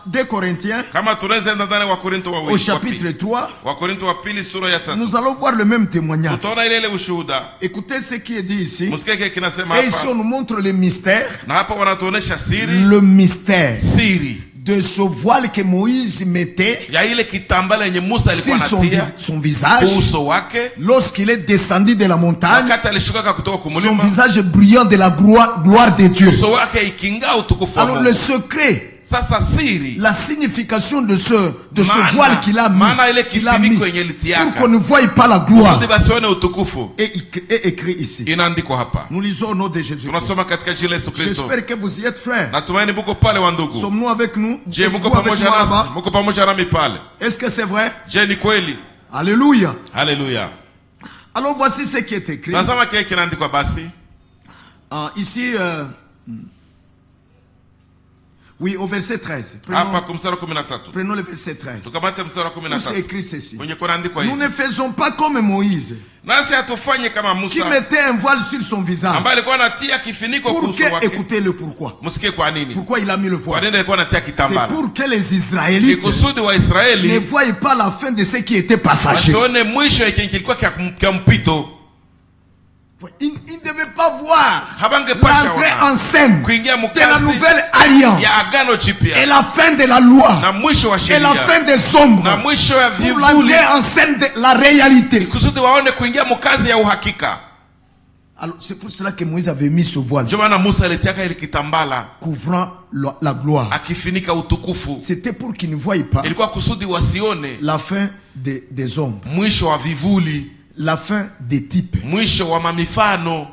2 Corinthiens, au chapitre 3, nous allons voir le même témoignage. Écoutez ce qui est dit ici. Et ici on nous montre le mystère. Le mystère de ce voile que Moïse mettait sur son visage lorsqu'il est descendu de la montagne, son visage brillant de la gloire de Dieu. Alors le secret, la signification de ce voile qu'il a mis pour qu'on ne voie pas la gloire est écrit ici. Nous lisons au nom de Jésus. J'espère que vous y êtes, frères. Sommes-nous avec nous? Est-ce que c'est vrai? Alléluia. Alors voici ce qui est écrit. Ici, oui, au verset 13. Prenons le verset 13. C'est écrit ceci. Nous ne faisons pas comme Moïse, qui mettait un voile sur son visage. Écoutez le pourquoi. Pourquoi il a mis le voile? C'est pour que les Israélites ne voient pas la fin de ce qui était passager. Il ne devait pas voir l'entrée en scène de la nouvelle alliance et la fin de la loi et la fin des ombres pour l'entrée en scène de la réalité. Alors c'est pour cela que Moïse avait mis ce voile couvrant la gloire. C'était pour qu'il ne voie pas la fin des ombres, la fin des types,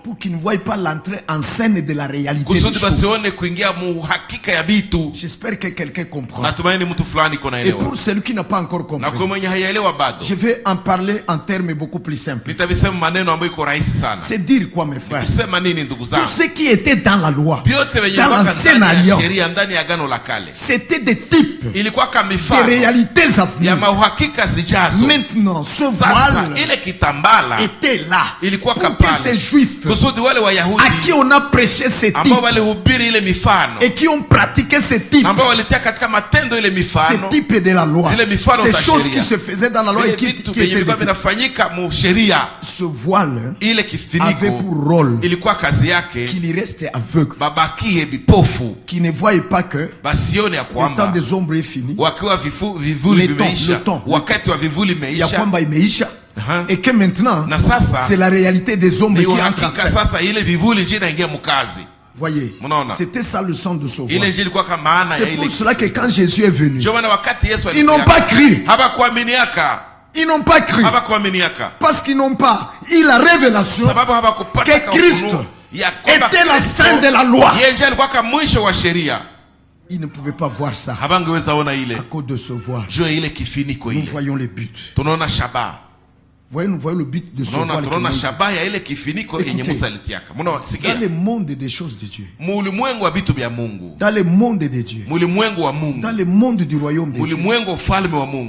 pour qu'ils ne voient pas l'entrée en scène de la réalité. J'espère que quelqu'un comprend. Et pour celui qui n'a pas encore compris, je vais en parler en termes beaucoup plus simples. C'est dire quoi, mes frères? Tout ce qui était dans la loi, dans l'ancienne alliance, c'était des types de réalités à venir. Maintenant, ce voile était là pour que ces juifs à qui on a prêché ces types et qui ont pratiqué ces types de la loi, ces choses qui se faisaient dans la loi et qui étaient ce voile avait pour rôle qu'il reste aveugle, qu'il ne voyait pas que le temps des ombres est fini, le temps et que maintenant c'est la réalité des ombres qui entre en scène. Voyez, c'était ça le sens de ce voile. C'est pour cela que quand Jésus est venu, ils n'ont pas crié. Ils n'ont pas crié parce qu'ils n'ont pas eu la révélation que Christ était la fin de la loi. Ils ne pouvaient pas voir ça à cause de ce voile. Nous voyons le but. Nous voyons le but de ce voile. Écoutez, dans le monde des choses de Dieu, dans le monde de Dieu, dans le monde du royaume de Dieu,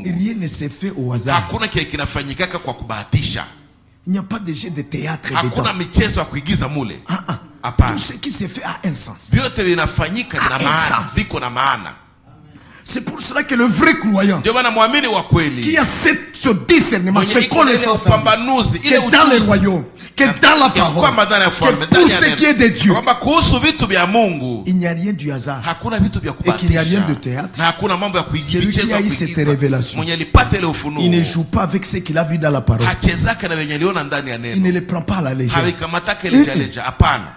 rien ne se fait au hasard. Il n'y a pas de jeu de théâtre dedans. Tout ce qui se fait a un sens. C'est pour cela que le vrai croyant qui a ce discernement, ce connaissance que dans le royaume, que dans la parole, que pour ce qui est de Dieu, il n'y a rien du hasard et qu'il n'y a rien de théâtre. Celui qui a eu cette révélation, il ne joue pas avec ce qu'il a vu dans la parole. Il ne le prend pas à la légère.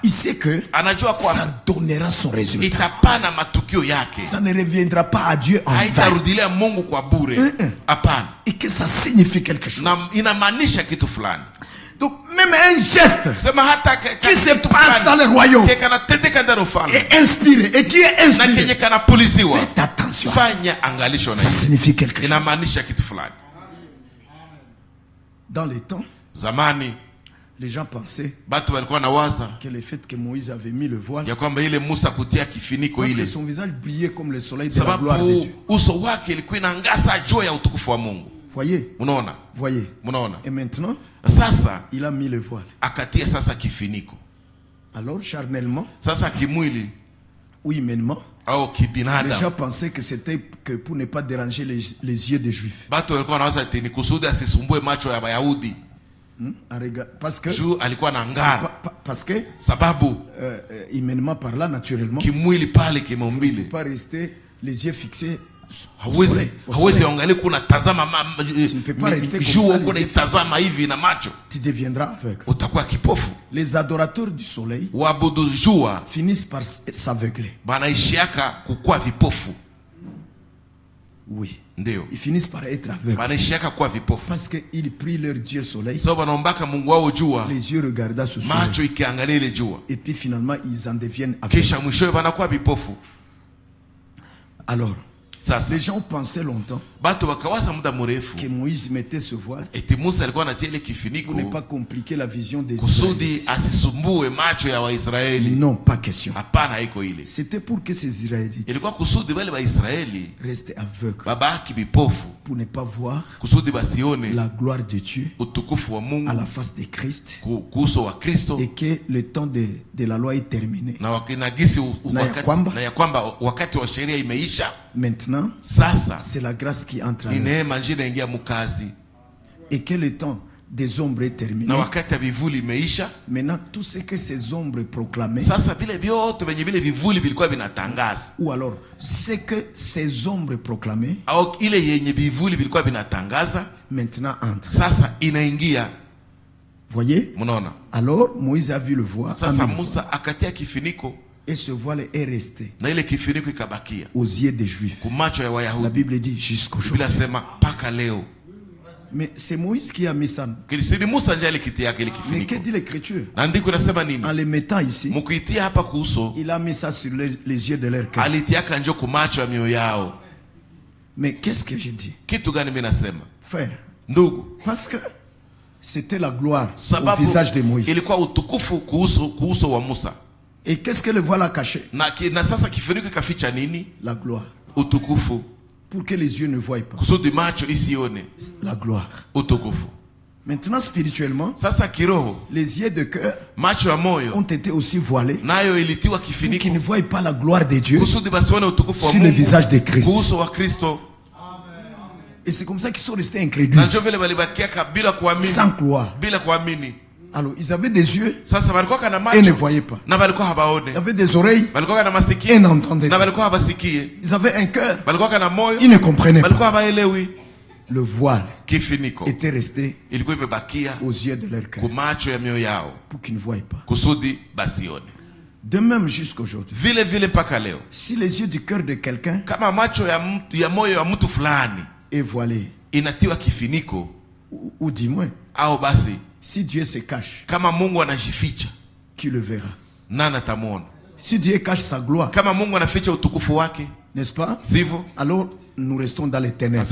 Il sait que ça donnera son résultat. Ça ne reviendra pas à Dieu en vain. Et que ça signifie quelque chose. Donc même un geste qui se passe dans le royaume est inspiré et qui est inspiré, faites attention à ça. Ça signifie quelque chose. Dans les temps, les gens pensaient que le fait que Moïse avait mis le voile, parce que son visage brillait comme le soleil de la gloire de Dieu. Voyez. Et maintenant, il a mis le voile. Alors charnellement, ou humainement, Les gens pensaient que c'était que pour ne pas déranger les yeux des Juifs. Parce que humainement parlant, naturellement, il ne peut pas rester les yeux fixés. Tu ne peux pas rester comme ça, tu deviendras aveugle. Les adorateurs du soleil finissent par s'aveugler. Oui. Ils finissent par être aveugles. Parce qu'ils prient leur Dieu soleil. Les yeux regardent ce soleil. Et puis finalement, ils en deviennent aveugles. Alors, les gens pensaient longtemps que Moïse mettait ce voile pour ne pas compliquer la vision des Israélites. Non, pas question. C'était pour que ces Israélites restent aveugles, pour ne pas voir la gloire de Dieu à la face de Christ, et que le temps de la loi est terminé. Maintenant, c'est la grâce qui entre en eux. Et que le temps des ombres est terminé. Maintenant, tout ce que ces ombres proclamaient, ou alors ce que ces ombres proclamaient, maintenant entre. Voyez? Alors Moïse a vu le voile. Et ce voile est resté aux yeux des Juifs. La Bible dit jusqu'aujourd'hui. Mais c'est Moïse qui a mis ça. Mais que dit l'Écriture? En les mettant ici, il a mis ça sur les yeux de leur cœur. Mais qu'est-ce que je dis? Frère, parce que c'était la gloire au visage de Moïse. Et qu'est-ce que le voile a caché? La gloire. Pour que les yeux ne voient pas. La gloire. Maintenant, spirituellement, les yeux de cœur ont été aussi voilés pour qu'ils ne voient pas la gloire de Dieu sur le visage de Christ. Et c'est comme ça qu'ils sont restés incrédules, sans gloire. Alors, ils avaient des yeux et ne voyaient pas. Ils avaient des oreilles et n'entendaient pas. Ils avaient un cœur, ils ne comprenaient pas. Le voile était resté aux yeux de leur cœur pour qu'ils ne voient pas. De même jusqu'aujourd'hui, si les yeux du cœur de quelqu'un est voilé, ou du moins, si Dieu se cache, qui le verra? Si Dieu cache sa gloire, n'est-ce pas? Alors nous restons dans les ténèbres.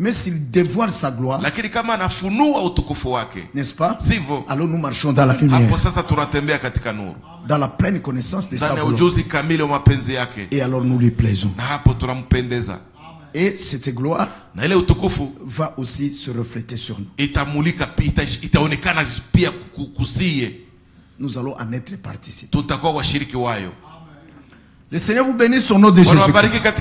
Mais s'il dévoile sa gloire, n'est-ce pas? Alors nous marchons dans la lumière, dans la pleine connaissance de sa volonté. Et alors nous lui plaisons. Et cette gloire va aussi se refléter sur nous. Nous allons en être participants. Le Seigneur vous bénisse au nom de Jésus-Christ.